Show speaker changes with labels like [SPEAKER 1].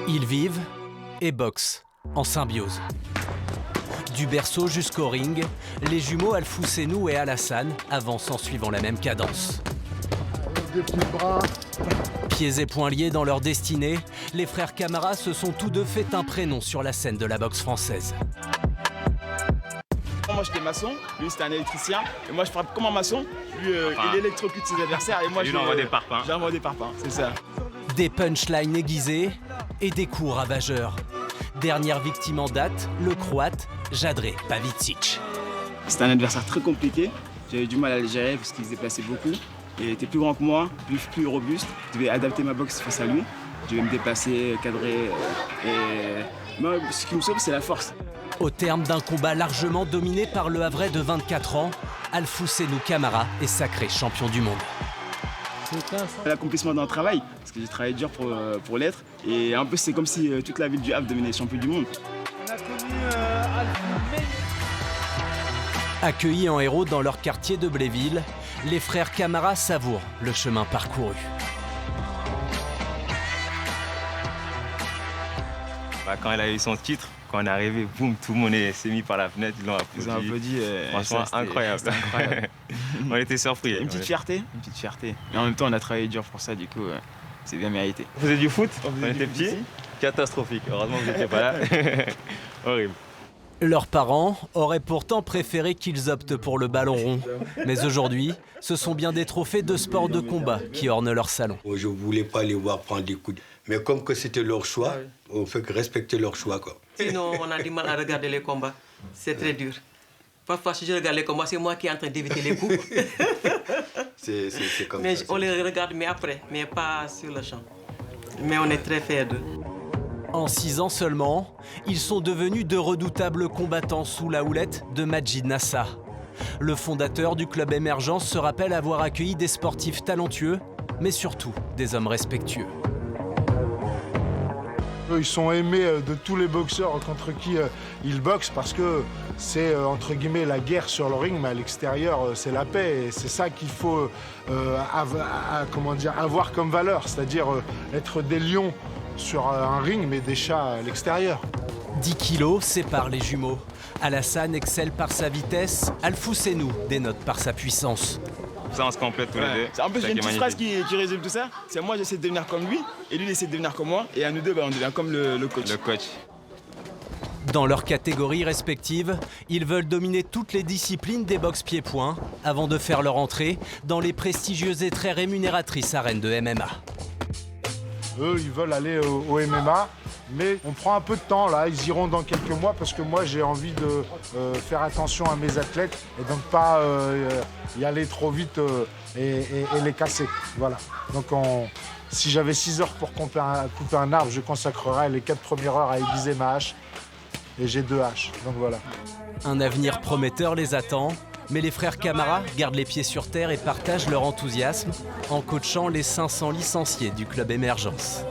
[SPEAKER 1] Ils vivent et boxent en symbiose. Du berceau jusqu'au ring, les jumeaux Alfousseynou et Alassane avancent en suivant la même cadence.
[SPEAKER 2] Des petits bras.
[SPEAKER 1] Pieds et poings liés dans leur destinée, les frères Camara se sont tous deux fait un prénom sur la scène de la boxe française.
[SPEAKER 3] Moi j'étais maçon, lui c'était un électricien, et moi je frappe comme un maçon, lui il électrocute ses adversaires et moi je
[SPEAKER 4] l'envoie des parpaings.
[SPEAKER 3] J'envoie des parpaings, c'est ça.
[SPEAKER 1] Des punchlines aiguisées et des coups ravageurs. Dernière victime en date, le Croate Jadre Pavičić.
[SPEAKER 3] C'était un adversaire très compliqué, j'avais du mal à le gérer parce qu'il se déplaçait beaucoup. Il était plus grand que moi, plus robuste, je devais adapter ma boxe face à lui. Je devais me déplacer, cadrer, et moi ce qui me sauve c'est la force.
[SPEAKER 1] Au terme d'un combat largement dominé par le Havrais de 24 ans, Alfousseynou Camara est sacré champion du monde.
[SPEAKER 3] L'accomplissement d'un travail, parce que j'ai travaillé dur pour l'être, et un peu c'est comme si toute la ville du Havre devenait champion du monde.
[SPEAKER 2] On a connu
[SPEAKER 1] Accueillis en héros dans leur quartier de Bléville, les frères Camara savourent le chemin parcouru.
[SPEAKER 4] Quand elle a eu son titre, quand on est arrivé, boum, tout le monde s'est mis par la fenêtre, ils l'ont applaudi.
[SPEAKER 3] Ils ont applaudi.
[SPEAKER 4] Franchement, incroyable.
[SPEAKER 3] Incroyable.
[SPEAKER 4] On était surpris.
[SPEAKER 3] Une petite fierté. Et en même temps, on a travaillé dur pour ça, du coup, c'est bien mérité.
[SPEAKER 4] On faisait du foot, on
[SPEAKER 3] faisait
[SPEAKER 4] était
[SPEAKER 3] du foot
[SPEAKER 4] petits.
[SPEAKER 3] aussi.
[SPEAKER 4] Catastrophique. Heureusement que vous n'étiez pas là. Horrible.
[SPEAKER 1] Leurs parents auraient pourtant préféré qu'ils optent pour le ballon rond. Mais aujourd'hui, ce sont bien des trophées de sport de combat qui ornent leur salon.
[SPEAKER 5] Je ne voulais pas les voir prendre des coups. Mais comme que c'était leur choix, on fait que respecter leur choix, quoi.
[SPEAKER 6] Sinon, on a du mal à regarder les combats. C'est très dur. Parfois, si je regarde les combats, c'est moi qui est en train d'éviter les coups.
[SPEAKER 5] C'est comme
[SPEAKER 6] mais
[SPEAKER 5] ça.
[SPEAKER 6] on les regarde, mais après, mais pas sur le champ. Mais on est très fiers d'eux.
[SPEAKER 1] En 6 ans seulement, ils sont devenus de redoutables combattants sous la houlette de Majid Nassa. Le fondateur du club Émergence se rappelle avoir accueilli des sportifs talentueux, mais surtout des hommes respectueux.
[SPEAKER 2] Ils sont aimés de tous les boxeurs contre qui ils boxent parce que c'est entre guillemets la guerre sur le ring, mais à l'extérieur c'est la paix. Et c'est ça qu'il faut avoir comme valeur, c'est-à-dire être des lions sur un ring, mais des chats à l'extérieur.
[SPEAKER 1] 10 kilos séparent les jumeaux. Alassane excelle par sa vitesse, Alfousseynou dénote par sa puissance.
[SPEAKER 4] Ça, on se complète tous les deux.
[SPEAKER 3] C'est un peu une petite phrase qui résume tout ça. C'est moi j'essaie de devenir comme lui, et lui il essaie de devenir comme moi, et à nous deux on devient comme le coach.
[SPEAKER 4] Le coach.
[SPEAKER 1] Dans leurs catégories respectives, ils veulent dominer toutes les disciplines des boxe pieds-poings avant de faire leur entrée dans les prestigieuses et très rémunératrices arènes de MMA.
[SPEAKER 2] Eux, ils veulent aller au MMA, mais on prend un peu de temps là. Ils iront dans quelques mois parce que moi, j'ai envie de faire attention à mes athlètes et donc pas y aller trop vite et les casser. Voilà. Donc, si j'avais 6 heures pour couper un arbre, je consacrerais les 4 premières heures à aiguiser ma hache. Et j'ai 2 haches. Donc voilà.
[SPEAKER 1] Un avenir prometteur les attend. Mais les frères Camara gardent les pieds sur terre et partagent leur enthousiasme en coachant les 500 licenciés du club Émergence.